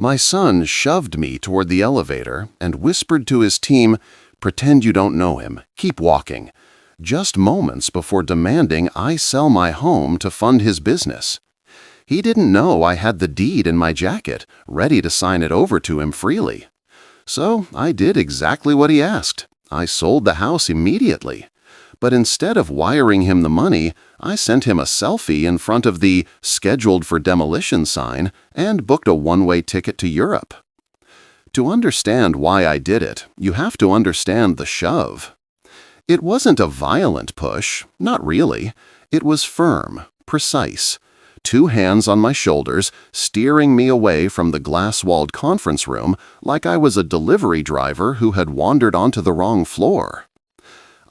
My son shoved me toward the elevator and whispered to his team, "Pretend you don't know him. Keep walking," just moments before demanding I sell my home to fund his business. He didn't know I had the deed in my jacket, ready to sign it over to him freely. So I did exactly what he asked. I sold the house immediately. But instead of wiring him the money, I sent him a selfie in front of the "scheduled for demolition" sign and booked a one-way ticket to Europe. To understand why I did it, you have to understand the shove. It wasn't a violent push, not really. It was firm, precise. 2 hands on my shoulders, steering me away from the glass-walled conference room like I was a delivery driver who had wandered onto the wrong floor.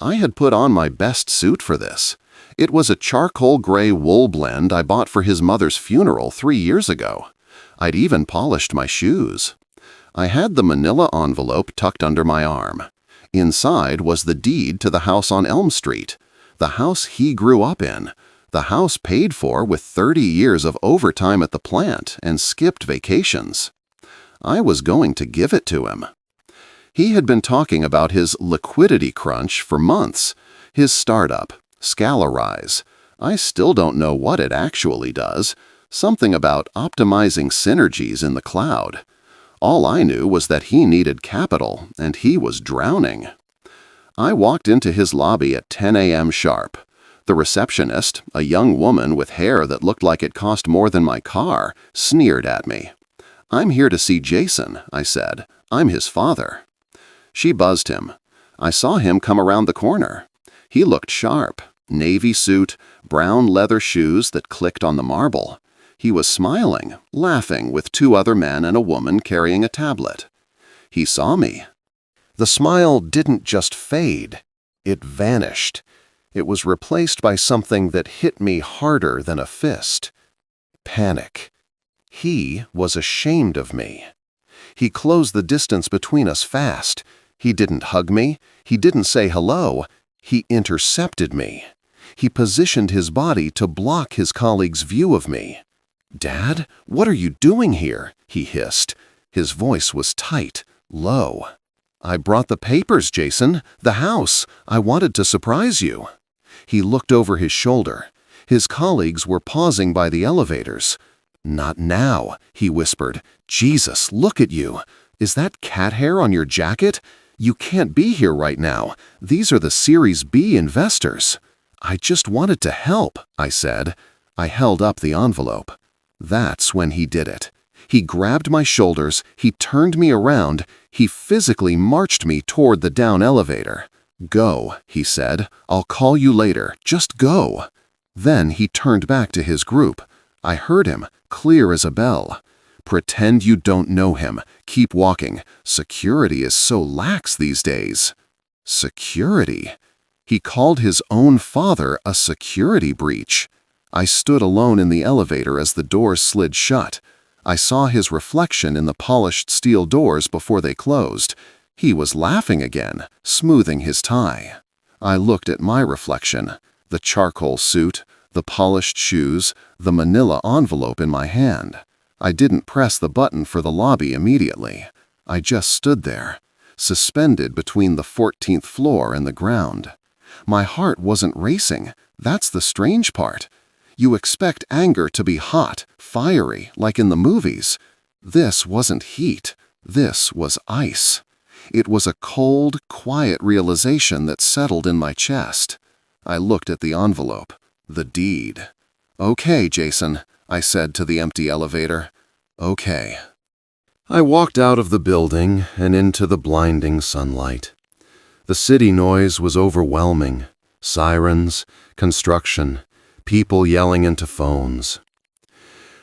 I had put on my best suit for this. It was a charcoal gray wool blend I bought for his mother's funeral 3 years ago. I'd even polished my shoes. I had the manila envelope tucked under my arm. Inside was the deed to the house on Elm Street, the house he grew up in, the house paid for with 30 years of overtime at the plant and skipped vacations. I was going to give it to him. He had been talking about his liquidity crunch for months, his startup, Scalarize. I still don't know what it actually does, something about optimizing synergies in the cloud. All I knew was that he needed capital, and he was drowning. I walked into his lobby at 10 a.m. sharp. The receptionist, a young woman with hair that looked like it cost more than my car, sneered at me. "I'm here to see Jason," I said. "I'm his father." She buzzed him. I saw him come around the corner. He looked sharp. Navy suit, brown leather shoes that clicked on the marble. He was smiling, laughing with 2 other men and a woman carrying a tablet. He saw me. The smile didn't just fade. It vanished. It was replaced by something that hit me harder than a fist. Panic. He was ashamed of me. He closed the distance between us fast. He didn't hug me. He didn't say hello. He intercepted me. He positioned his body to block his colleague's view of me. "Dad, what are you doing here?" he hissed. His voice was tight, low. "I brought the papers, Jason. The house. I wanted to surprise you." He looked over his shoulder. His colleagues were pausing by the elevators. "Not now," he whispered. "Jesus, look at you. Is that cat hair on your jacket? You can't be here right now. These are the Series B investors." "I just wanted to help," I said. I held up the envelope. That's when he did it. He grabbed my shoulders, he turned me around, he physically marched me toward the down elevator. "Go," he said. "I'll call you later. Just go." Then he turned back to his group. I heard him, clear as a bell. "Pretend you don't know him. Keep walking. Security is so lax these days." Security? He called his own father a security breach. I stood alone in the elevator as the doors slid shut. I saw his reflection in the polished steel doors before they closed. He was laughing again, smoothing his tie. I looked at my reflection, the charcoal suit, the polished shoes, the manila envelope in my hand. I didn't press the button for the lobby immediately. I just stood there, suspended between the 14th floor and the ground. My heart wasn't racing. That's the strange part. You expect anger to be hot, fiery, like in the movies. This wasn't heat. This was ice. It was a cold, quiet realization that settled in my chest. I looked at the envelope, the deed. "Okay, Jason," I said to the empty elevator. "Okay." I walked out of the building and into the blinding sunlight. The city noise was overwhelming. Sirens, construction, people yelling into phones.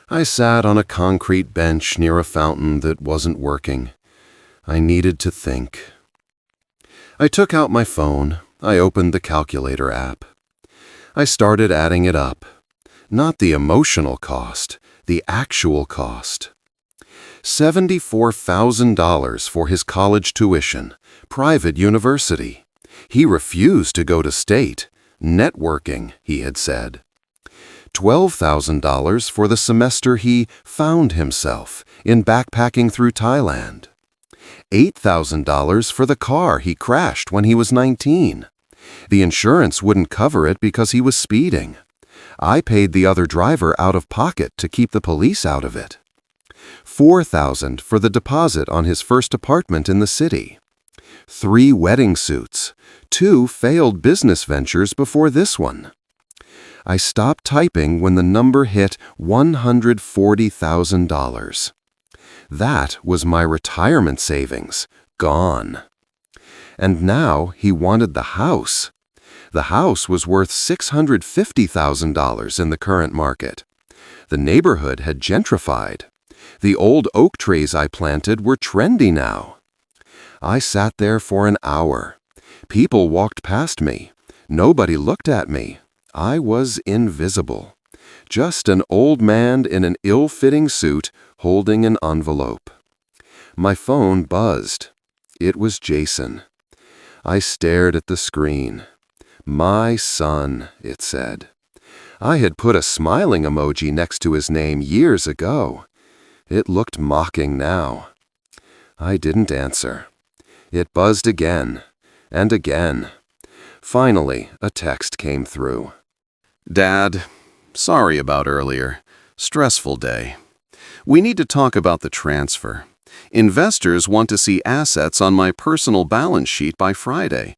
I sat on a concrete bench near a fountain that wasn't working. I needed to think. I took out my phone. I opened the calculator app. I started adding it up. Not the emotional cost, the actual cost. $74,000 for his college tuition, private university. He refused to go to state. Networking, he had said. $12,000 for the semester he found himself in backpacking through Thailand. $8,000 for the car he crashed when he was 19. The insurance wouldn't cover it because he was speeding. I paid the other driver out of pocket to keep the police out of it. $4,000 for the deposit on his first apartment in the city. 3 wedding suits, 2 failed business ventures before this one. I stopped typing when the number hit $140,000. That was my retirement savings, gone. And now he wanted the house. The house was worth $650,000 in the current market. The neighborhood had gentrified. The old oak trees I planted were trendy now. I sat there for an hour. People walked past me. Nobody looked at me. I was invisible. Just an old man in an ill-fitting suit holding an envelope. My phone buzzed. It was Jason. I stared at the screen. My son, it said. I had put a smiling emoji next to his name years ago. It looked mocking now. I didn't answer. It buzzed again and again. Finally, a text came through. Dad, sorry about earlier. Stressful day. We need to talk about the transfer. Investors want to see assets on my personal balance sheet by Friday.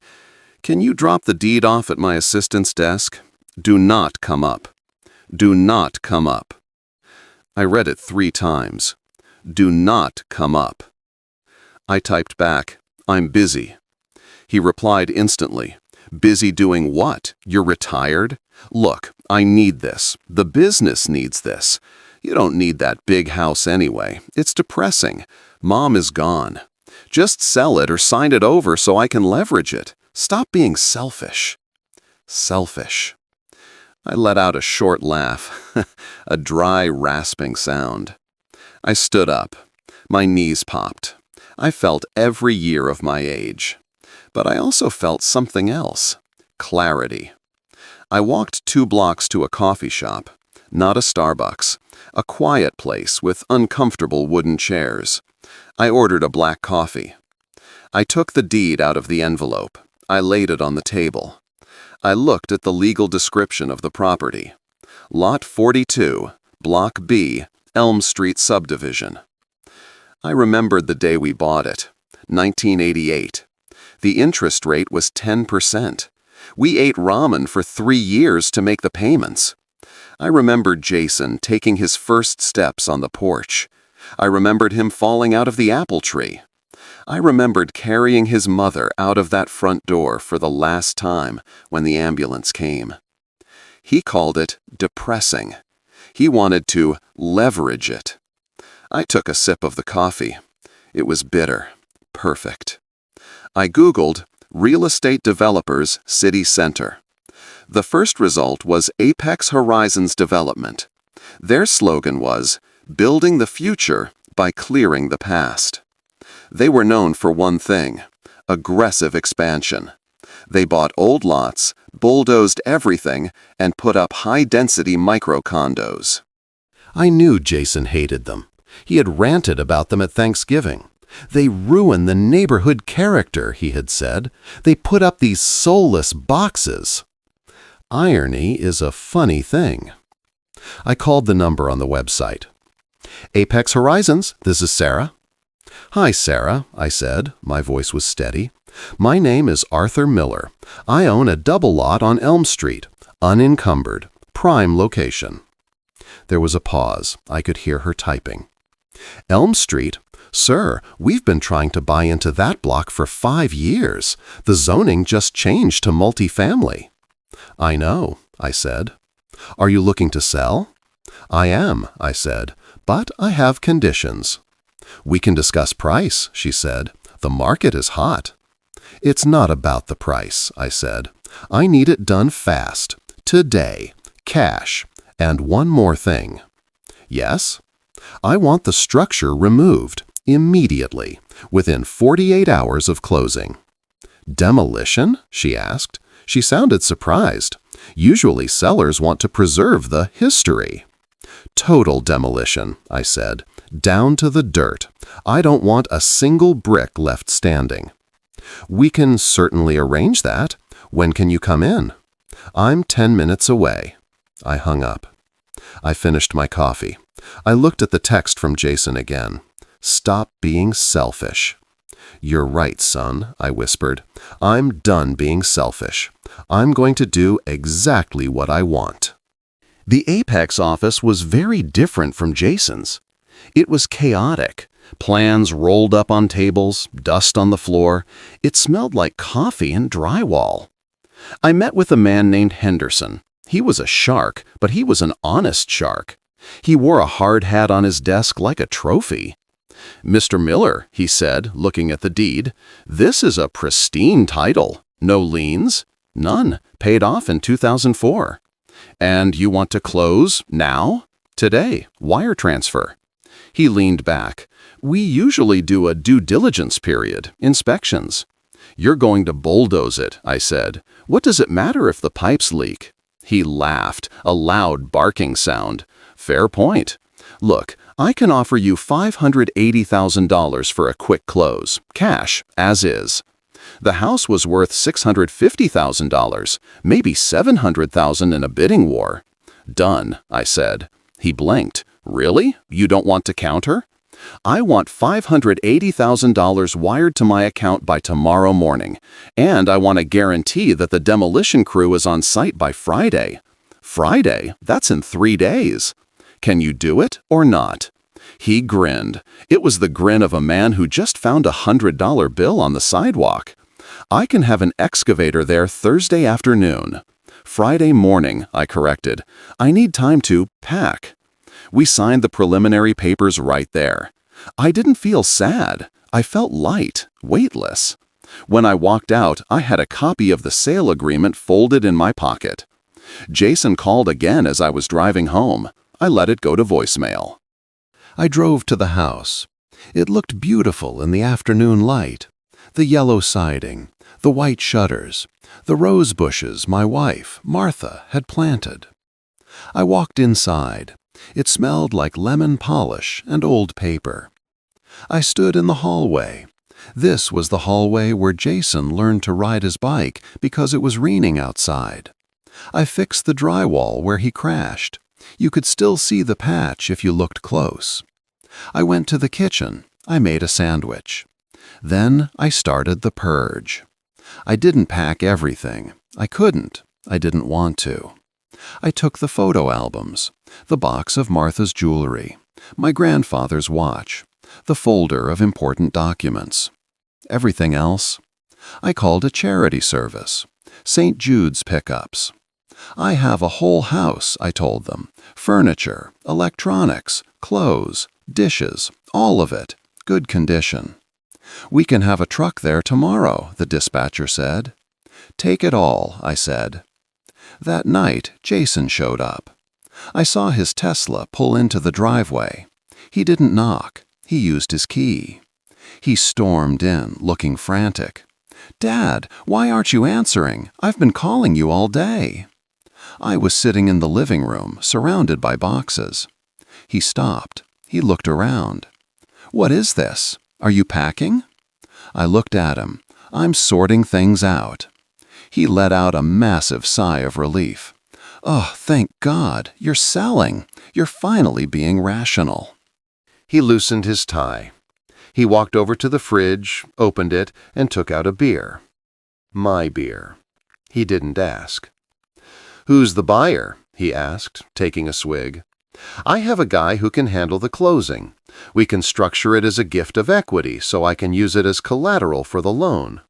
Can you drop the deed off at my assistant's desk? Do not come up. Do not come up. I read it 3 times. Do not come up. I typed back, I'm busy. He replied instantly, busy doing what? You're retired? Look, I need this. The business needs this. You don't need that big house anyway. It's depressing. Mom is gone. Just sell it or sign it over so I can leverage it. Stop being selfish. Selfish. I let out a short laugh, a dry, rasping sound. I stood up. My knees popped. I felt every year of my age. But I also felt something else. Clarity. I walked 2 blocks to a coffee shop, not a Starbucks, a quiet place with uncomfortable wooden chairs. I ordered a black coffee. I took the deed out of the envelope. I laid it on the table. I looked at the legal description of the property. Lot 42, Block B, Elm Street subdivision. I remembered the day we bought it, 1988. The interest rate was 10%. We ate ramen for 3 years to make the payments. I remembered Jason taking his first steps on the porch. I remembered him falling out of the apple tree. I remembered carrying his mother out of that front door for the last time when the ambulance came. He called it depressing. He wanted to leverage it. I took a sip of the coffee. It was bitter. Perfect. I Googled Real Estate Developers City Center. The first result was Apex Horizons Development. Their slogan was, Building the Future by Clearing the Past. They were known for one thing, aggressive expansion. They bought old lots, bulldozed everything, and put up high-density micro-condos. I knew Jason hated them. He had ranted about them at Thanksgiving. They ruin the neighborhood character, he had said. They put up these soulless boxes. Irony is a funny thing. I called the number on the website. Apex Horizons, this is Sarah. Hi, Sarah, I said. My voice was steady. My name is Arthur Miller. I own a double lot on Elm Street, unencumbered, prime location. There was a pause. I could hear her typing. Elm Street? Sir, we've been trying to buy into that block for 5 years. The zoning just changed to multifamily. I know, I said. Are you looking to sell? I am, I said, but I have conditions. We can discuss price, she said. The market is hot. It's not about the price, I said. I need it done fast, today, cash, and one more thing. Yes? I want the structure removed, immediately, within 48 hours of closing. Demolition? She asked. She sounded surprised. Usually sellers want to preserve the history. Total demolition, I said. Down to the dirt. I don't want a single brick left standing. We can certainly arrange that. When can you come in? I'm 10 minutes away. I hung up. I finished my coffee. I looked at the text from Jason again. Stop being selfish. You're right, son, I whispered. I'm done being selfish. I'm going to do exactly what I want. The Apex office was very different from Jason's. It was chaotic. Plans rolled up on tables, dust on the floor. It smelled like coffee and drywall. I met with a man named Henderson. He was a shark, but he was an honest shark. He wore a hard hat on his desk like a trophy. Mr. Miller, he said, looking at the deed, this is a pristine title. No liens? None. Paid off in 2004. And you want to close now? Today. Wire transfer. He leaned back. We usually do a due diligence period, inspections. You're going to bulldoze it, I said. What does it matter if the pipes leak? He laughed, a loud barking sound. Fair point. Look, I can offer you $580,000 for a quick close, cash, as is. The house was worth $650,000, maybe $700,000 in a bidding war. Done, I said. He blinked. Really? You don't want to counter? I want $580,000 wired to my account by tomorrow morning, and I want a guarantee that the demolition crew is on site by Friday. Friday? That's in 3 days. Can you do it or not? He grinned. It was the grin of a man who just found a $100 bill on the sidewalk. I can have an excavator there Thursday afternoon. Friday morning, I corrected. I need time to pack. We signed the preliminary papers right there. I didn't feel sad. I felt light, weightless. When I walked out, I had a copy of the sale agreement folded in my pocket. Jason called again as I was driving home. I let it go to voicemail. I drove to the house. It looked beautiful in the afternoon light. The yellow siding, the white shutters, the rose bushes my wife, Martha, had planted. I walked inside. It smelled like lemon polish and old paper. I stood in the hallway. This was the hallway where Jason learned to ride his bike because it was raining outside. I fixed the drywall where he crashed. You could still see the patch if you looked close. I went to the kitchen. I made a sandwich. Then I started the purge. I didn't pack everything. I couldn't. I didn't want to. I took the photo albums, the box of Martha's jewelry, my grandfather's watch, the folder of important documents. Everything else? I called a charity service, St. Jude's Pickups. I have a whole house, I told them, furniture, electronics, clothes, dishes, all of it, good condition. We can have a truck there tomorrow, the dispatcher said. Take it all, I said. That night, Jason showed up. I saw his Tesla pull into the driveway. He didn't knock. He used his key. He stormed in, looking frantic. Dad, why aren't you answering? I've been calling you all day. I was sitting in the living room, surrounded by boxes. He stopped. He looked around. What is this? Are you packing? I looked at him. I'm sorting things out. He let out a massive sigh of relief. Oh, thank God, you're selling. You're finally being rational. He loosened his tie. He walked over to the fridge, opened it, and took out a beer. My beer. He didn't ask. Who's the buyer? He asked, taking a swig. I have a guy who can handle the closing. We can structure it as a gift of equity so I can use it as collateral for the loan.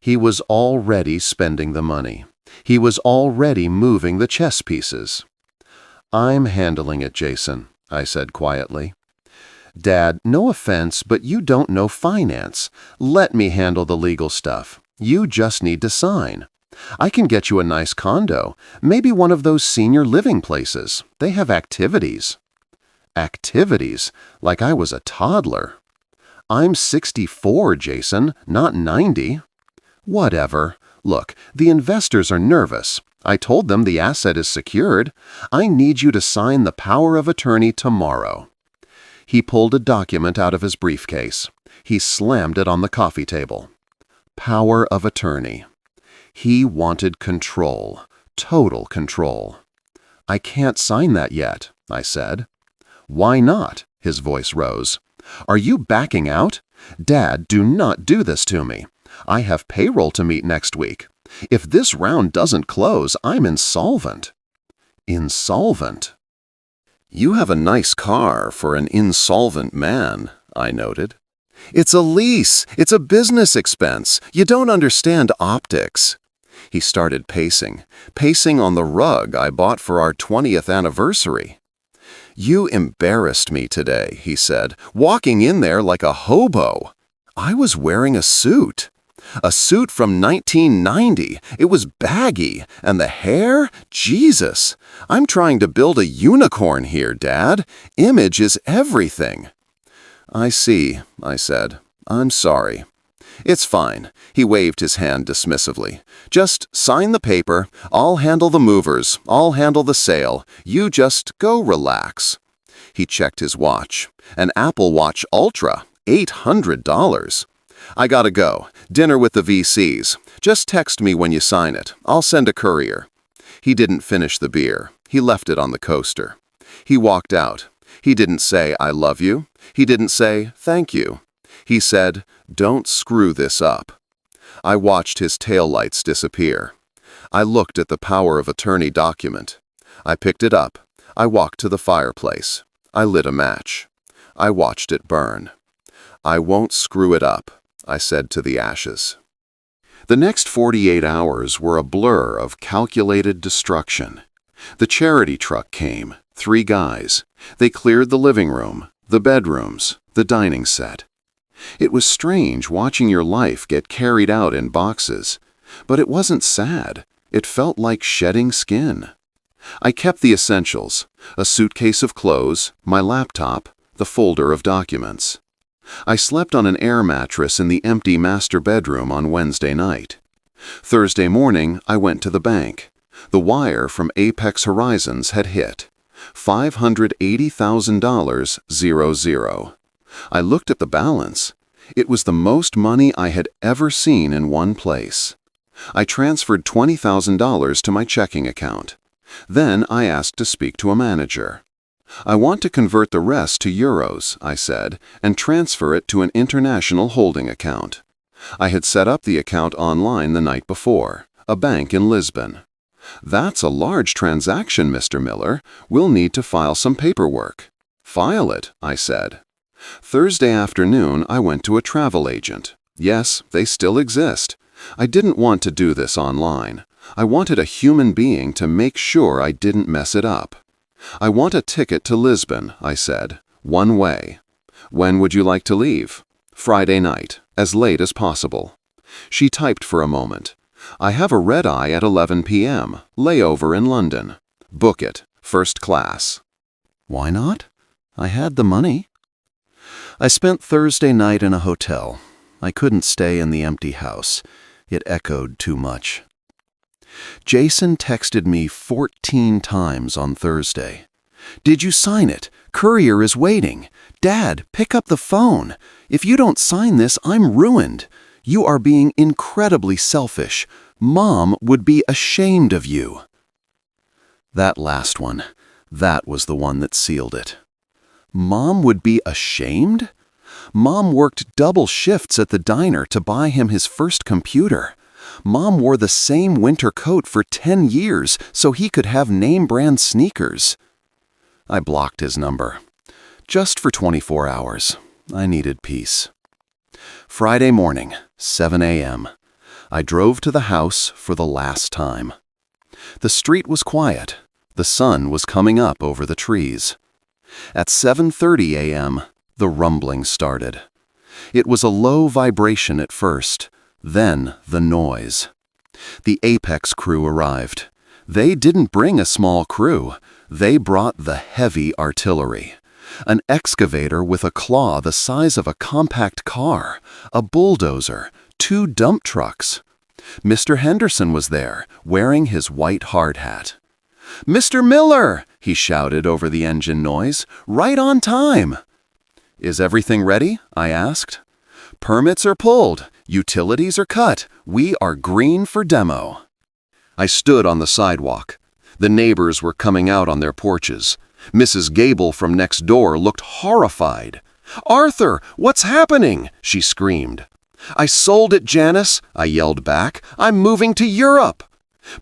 He was already spending the money. He was already moving the chess pieces. I'm handling it, Jason, I said quietly. Dad, no offense, but you don't know finance. Let me handle the legal stuff. You just need to sign. I can get you a nice condo, maybe one of those senior living places. They have activities. Activities? Like I was a toddler. I'm 64, Jason, not 90. Whatever. Look, the investors are nervous. I told them the asset is secured. I need you to sign the power of attorney tomorrow." He pulled a document out of his briefcase. He slammed it on the coffee table. Power of attorney. He wanted control, total control. "I can't sign that yet," I said. "Why not?" His voice rose. "Are you backing out? Dad, do not do this to me. I have payroll to meet next week. If this round doesn't close, I'm insolvent." Insolvent? "You have a nice car for an insolvent man," I noted. "It's a lease. It's a business expense. You don't understand optics." He started pacing on the rug I bought for our 20th anniversary. "You embarrassed me today," he said, "walking in there like a hobo. I was wearing a suit. A suit from 1990. It was baggy. And the hair? Jesus! I'm trying to build a unicorn here, Dad. Image is everything." "I see," I said. "I'm sorry." "It's fine." He waved his hand dismissively. "Just sign the paper. I'll handle the movers. I'll handle the sale. You just go relax." He checked his watch. An Apple Watch Ultra. $800. "I gotta go. Dinner with the VCs. Just text me when you sign it. I'll send a courier." He didn't finish the beer. He left it on the coaster. He walked out. He didn't say, "I love you." He didn't say, "Thank you." He said, "Don't screw this up." I watched his taillights disappear. I looked at the power of attorney document. I picked it up. I walked to the fireplace. I lit a match. I watched it burn. "I won't screw it up," I said to the ashes. The next 48 hours were a blur of calculated destruction. The charity truck came, 3 guys. They cleared the living room, the bedrooms, the dining set. It was strange watching your life get carried out in boxes, but it wasn't sad. It felt like shedding skin. I kept the essentials: a suitcase of clothes, my laptop, the folder of documents. I slept on an air mattress in the empty master bedroom on Wednesday night. Thursday morning, I went to the bank. The wire from Apex Horizons had hit. $580,000, 00. I looked at the balance. It was the most money I had ever seen in one place. I transferred $20,000 to my checking account. Then I asked to speak to a manager. "I want to convert the rest to euros," I said, "and transfer it to an international holding account." I had set up the account online the night before, a bank in Lisbon. "That's a large transaction, Mr. Miller. We'll need to file some paperwork." "File it," I said. Thursday afternoon, I went to a travel agent. Yes, they still exist. I didn't want to do this online. I wanted a human being to make sure I didn't mess it up. "I want a ticket to Lisbon," I said. "One way." "When would you like to leave?" "Friday night, as late as possible." She typed for a moment. "I have a red-eye at 11 p.m., layover in London. Book it, first class." Why not? I had the money. I spent Thursday night in a hotel. I couldn't stay in the empty house. It echoed too much. Jason texted me 14 times on Thursday. "Did you sign it? Courier is waiting. Dad, pick up the phone. If you don't sign this, I'm ruined. You are being incredibly selfish. Mom would be ashamed of you." That last one, that was the one that sealed it. Mom would be ashamed? Mom worked double shifts at the diner to buy him his first computer. Mom wore the same winter coat for 10 years so he could have name-brand sneakers. I blocked his number. Just for 24 hours. I needed peace. Friday morning, 7 a.m. I drove to the house for the last time. The street was quiet. The sun was coming up over the trees. At 7:30 a.m., the rumbling started. It was a low vibration at first, then the noise. The Apex crew arrived. They didn't bring a small crew. They brought the heavy artillery. An excavator with a claw the size of a compact car, a bulldozer, 2 dump trucks. Mr. Henderson was there, wearing his white hard hat. "Mr. Miller!" he shouted over the engine noise. "Right on time!" "Is everything ready?" I asked. "Permits are pulled. Utilities are cut. We are green for demo." I stood on the sidewalk. The neighbors were coming out on their porches. Mrs. Gable from next door looked horrified. "Arthur, what's happening?" she screamed. "I sold it, Janice," I yelled back. "I'm moving to Europe."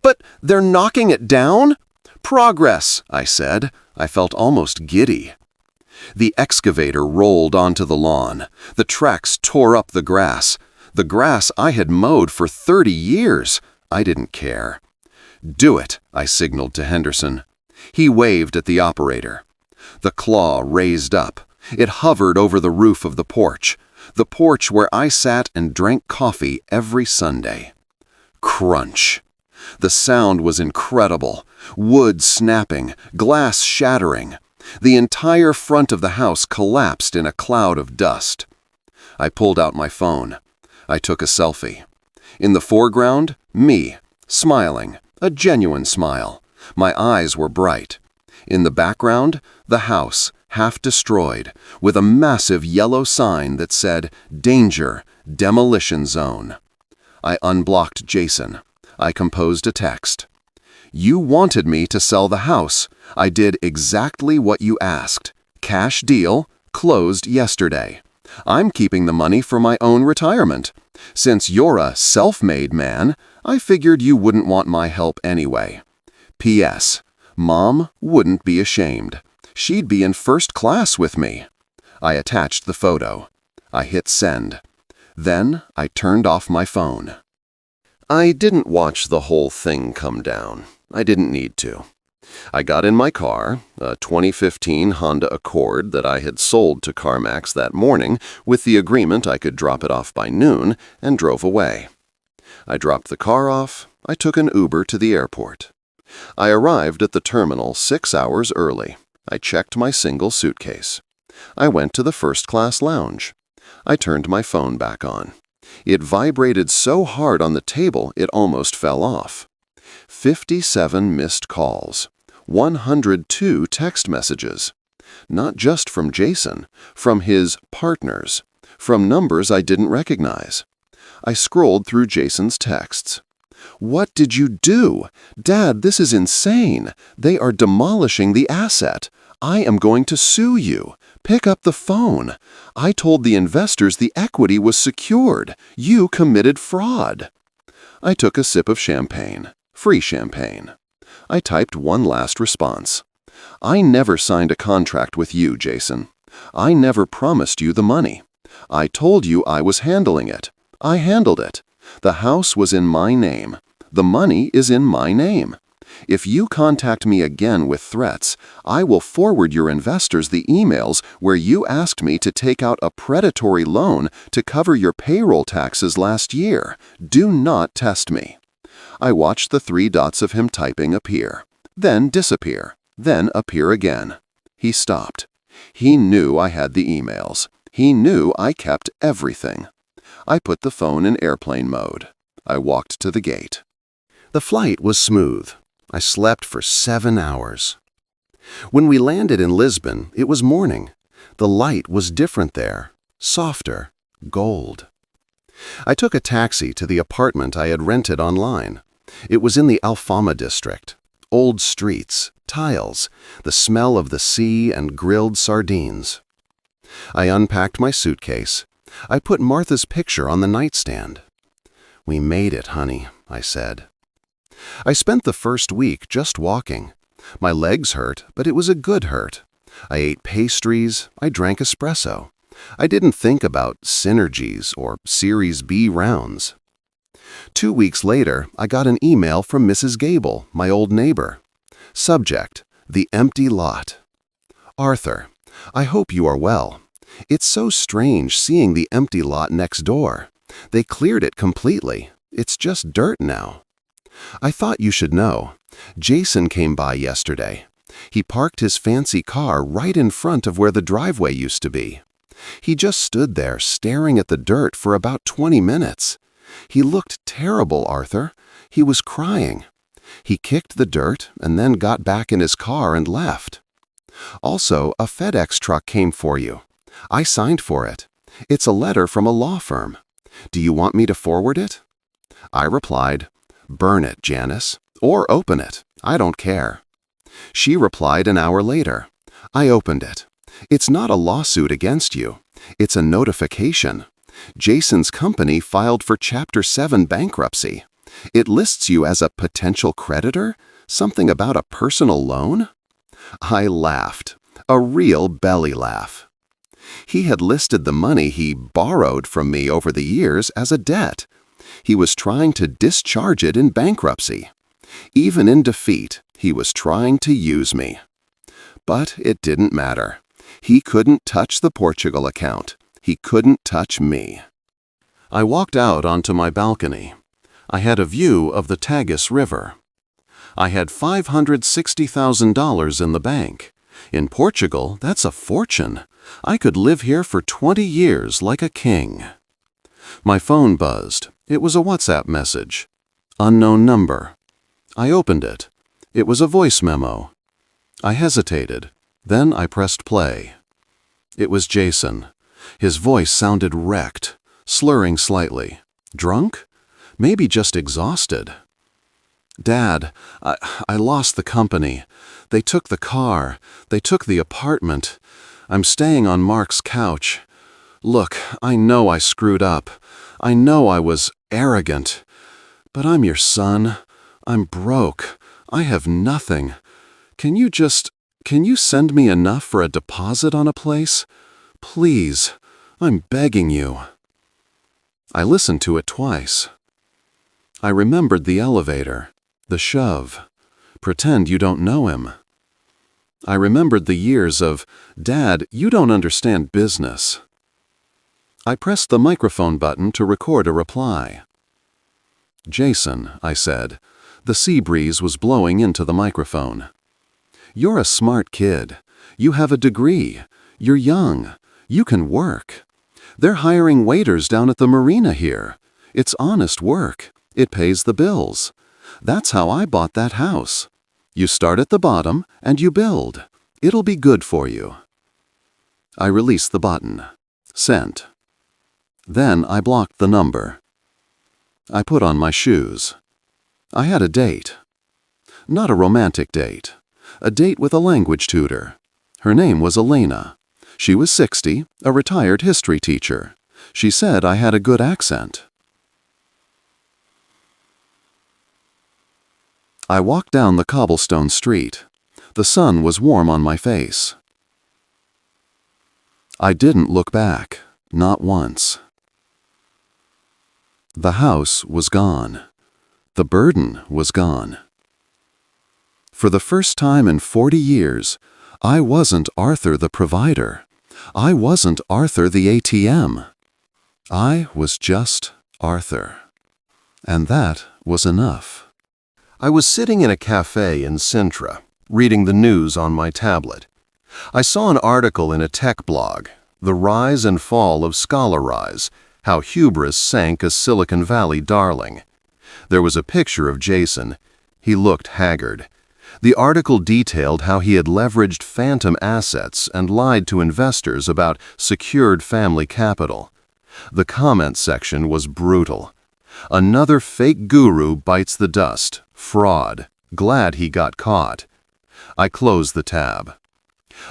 "But they're knocking it down?" "Progress," I said. I felt almost giddy. The excavator rolled onto the lawn. The tracks tore up the grass I had mowed for 30 years. I didn't care. "Do it," I signaled to Henderson. He waved at the operator. The claw raised up. It hovered over the roof of the porch where I sat and drank coffee every Sunday. Crunch. The sound was incredible. Wood snapping, glass shattering. The entire front of the house collapsed in a cloud of dust. I pulled out my phone. I took a selfie. In the foreground, me, smiling, a genuine smile. My eyes were bright. In the background, the house, half destroyed, with a massive yellow sign that said, "Danger, Demolition Zone." I unblocked Jason. I composed a text. "You wanted me to sell the house. I did exactly what you asked. Cash deal, closed yesterday. I'm keeping the money for my own retirement. Since you're a self-made man, I figured you wouldn't want my help anyway. P.S. Mom wouldn't be ashamed. She'd be in first class with me." I attached the photo. I hit send. Then I turned off my phone. I didn't watch the whole thing come down. I didn't need to. I got in my car, a 2015 Honda Accord that I had sold to CarMax that morning with the agreement I could drop it off by noon, and drove away. I dropped the car off. I took an Uber to the airport. I arrived at the terminal 6 hours early. I checked my single suitcase. I went to the first-class lounge. I turned my phone back on. It vibrated so hard on the table it almost fell off. 57 missed calls. 102 text messages. Not just from Jason, from his partners, from numbers I didn't recognize. I scrolled through Jason's texts. "What did you do? Dad, this is insane. They are demolishing the asset. I am going to sue you. Pick up the phone. I told the investors the equity was secured. You committed fraud." I took a sip of champagne. Free champagne. I typed one last response. "I never signed a contract with you, Jason. I never promised you the money. I told you I was handling it. I handled it. The house was in my name. The money is in my name. If you contact me again with threats, I will forward your investors the emails where you asked me to take out a predatory loan to cover your payroll taxes last year. Do not test me." I watched the 3 dots of him typing appear, then disappear, then appear again. He stopped. He knew I had the emails. He knew I kept everything. I put the phone in airplane mode. I walked to the gate. The flight was smooth. I slept for 7 hours. When we landed in Lisbon, it was morning. The light was different there, softer, gold. I took a taxi to the apartment I had rented online. It was in the Alfama district. Old streets, tiles, the smell of the sea and grilled sardines. I unpacked my suitcase. I put Martha's picture on the nightstand. "We made it, honey," I said. I spent the first week just walking. My legs hurt, but it was a good hurt. I ate pastries. I drank espresso. I didn't think about synergies or Series B rounds. 2 weeks later, I got an email from Mrs. Gable, my old neighbor. Subject: The Empty Lot. "Arthur, I hope you are well. It's so strange seeing the empty lot next door. They cleared it completely. It's just dirt now. I thought you should know. Jason came by yesterday. He parked his fancy car right in front of where the driveway used to be. He just stood there staring at the dirt for about 20 minutes. He looked terrible, Arthur. He was crying. He kicked the dirt and then got back in his car and left. Also, a FedEx truck came for you. I signed for it. It's a letter from a law firm. Do you want me to forward it? I replied, "Burn it, Janice, or open it. I don't care." She replied an hour later. I opened it. It's not a lawsuit against you. It's a notification. Jason's company filed for Chapter 7 bankruptcy. It lists you as a potential creditor? Something about a personal loan? I laughed. A real belly laugh. He had listed the money he borrowed from me over the years as a debt. He was trying to discharge it in bankruptcy. Even in defeat, he was trying to use me. But it didn't matter. He couldn't touch the Portugal account. He couldn't touch me. I walked out onto my balcony. I had a view of the Tagus River. I had $560,000 in the bank. In Portugal, that's a fortune. I could live here for 20 years like a king. My phone buzzed. It was a WhatsApp message. Unknown number. I opened it. It was a voice memo. I hesitated. Then I pressed play. It was Jason. His voice sounded wrecked, slurring slightly. Drunk? Maybe just exhausted. "Dad, I lost the company. They took the car. They took the apartment. I'm staying on Mark's couch. Look, I know I screwed up. I know I was arrogant. But I'm your son. I'm broke. I have nothing. Can you send me enough for a deposit on a place? Please, I'm begging you." I listened to it twice. I remembered the elevator, the shove. Pretend you don't know him. I remembered the years of, "Dad, you don't understand business." I pressed the microphone button to record a reply. "Jason," I said. The sea breeze was blowing into the microphone. "You're a smart kid. You have a degree. You're young. You can work. They're hiring waiters down at the marina here. It's honest work. It pays the bills. That's how I bought that house. You start at the bottom and you build. It'll be good for you." I released the button. Sent. Then I blocked the number. I put on my shoes. I had a date. Not a romantic date. A date with a language tutor. Her name was Elena. She was 60, a retired history teacher. She said I had a good accent. I walked down the cobblestone street. The sun was warm on my face. I didn't look back, not once. The house was gone. The burden was gone. For the first time in 40 years, I wasn't Arthur the provider. I wasn't Arthur the ATM. I was just Arthur. And that was enough. I was sitting in a cafe in Sintra, reading the news on my tablet. I saw an article in a tech blog, "The Rise and Fall of Scholarize: How Hubris Sank a Silicon Valley Darling." There was a picture of Jason. He looked haggard. The article detailed how he had leveraged phantom assets and lied to investors about secured family capital. The comment section was brutal. "Another fake guru bites the dust. Fraud. Glad he got caught." I closed the tab.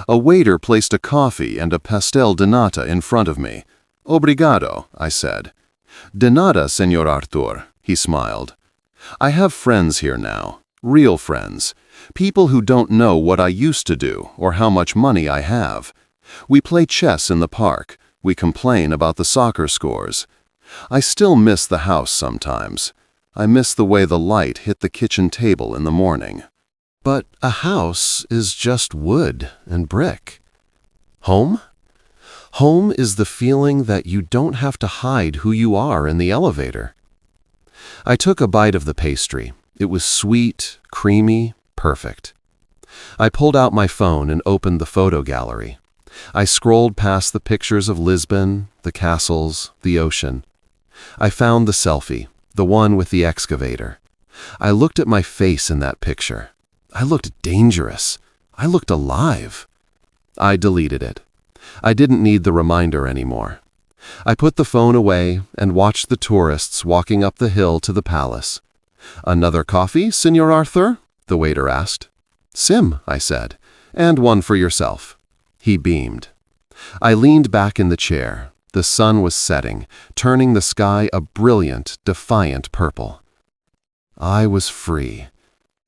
A waiter placed a coffee and a pastel de nata in front of me. "Obrigado," I said. "De nada, Señor Arthur," he smiled. "I have friends here now. Real friends. People who don't know what I used to do or how much money I have. We play chess in the park. We complain about the soccer scores. I still miss the house sometimes. I miss the way the light hit the kitchen table in the morning. But a house is just wood and brick. Home? Home is the feeling that you don't have to hide who you are in the elevator." I took a bite of the pastry. It was sweet, creamy, perfect. I pulled out my phone and opened the photo gallery. I scrolled past the pictures of Lisbon, the castles, the ocean. I found the selfie, the one with the excavator. I looked at my face in that picture. I looked dangerous. I looked alive. I deleted it. I didn't need the reminder anymore. I put the phone away and watched the tourists walking up the hill to the palace. "Another coffee, Senor Arthur?" the waiter asked. "Sim," I said, "and one for yourself." He beamed. I leaned back in the chair. The sun was setting, turning the sky a brilliant, defiant purple. I was free.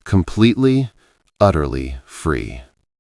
Completely, utterly free.